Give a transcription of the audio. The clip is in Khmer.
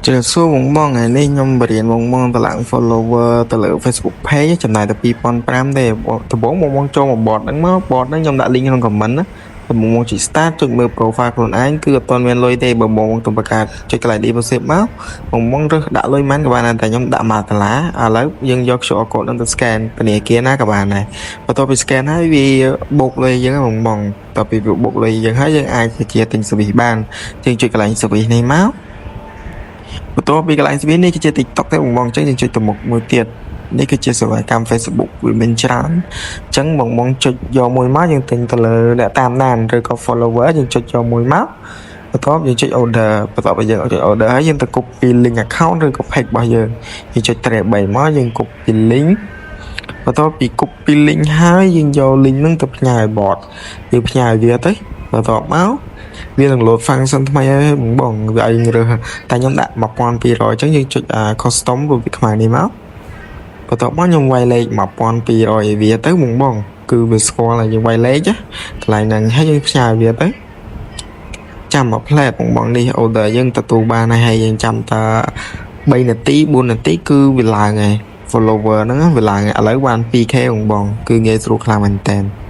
จะสู้วงมองไงนี่ยมบริเวณวงมองตลัง follower ตะเลือ Facebook page จำหน่ายแต่ปีปอนแปมเดแต่บอกวงมองโจมบอดนั่งมาบอดนั่งยมด่าลิงก์ក្នុង comment ណាតែวงมองจี start ចុចមើល profile ខ្លួនឯងគឺអត់ទាន់មានលុយទេបើមងទៅបង្កើតចុចកន្លែង deposit មកវងមងរើសដាក់លុយមិនក៏បានតែខ្ញុំដាក់មកដុល្លារឥឡូវយើងយក QR code ហ្នឹងទៅ scan ធនាគារណាក៏បានដែរបន្ទាប់ពី scan ហើយវាបូកលុយយើងវងមងតទៅពីបូកលុយយើងហើយយើងអាចជាទិញ service បានយើងចុចកន្លែង service នេះមកបន្ទាប់ពីកន្លែង service នេះគឺជា TikTok ទេបងអញ្ចឹងយើងចុចទៅមុខមួយទៀតនេះគឺជាសេវាកម្ម Facebook វាមានច្រើនអញ្ចឹងបងចុចយកមួយមកយើងទិញទៅលើអ្នកតាមដានឬក៏ follower យើងចុចយកមួយមកបន្ទាប់យើងចុច order បន្ទាប់ពីយើងចុច order ហើយយើងទៅ copy link account ឬក៏ page របស់យើងចុច track 3មកយើង copy link បន្ទាប់ពី copy link ហើយយើងយក link ហ្នឹងទៅផ្ញើឲ្យ bot យើងផ្ញើវាទៅបន្ទាប់មកវានឹង load function ថ្មីហើយបងវាឲ្យរើសតែខ្ញុំដាក់ 1200 អញ្ចឹងយើងចុច custom រូបវាខ្មែរនេះមកបន្ទាប់មកខ្ញុំវាយលេខ 1200 ឲ្យវាទៅបងគឺវាស្គាល់ឲ្យយើងវាយលេខកន្លែងហ្នឹងហើយយើងផ្ញើវាទៅចាំមួយផ្លែតបងនេះ order យើងទទួលបានហើយយើងចាំត3នាទី 4នាទីគឺវាឡើងហើយ follower ហ្នឹងវាឡើងហើយឥឡូវបាន 2k បងគឺងាយស្រួលខ្លាំងមែនតើ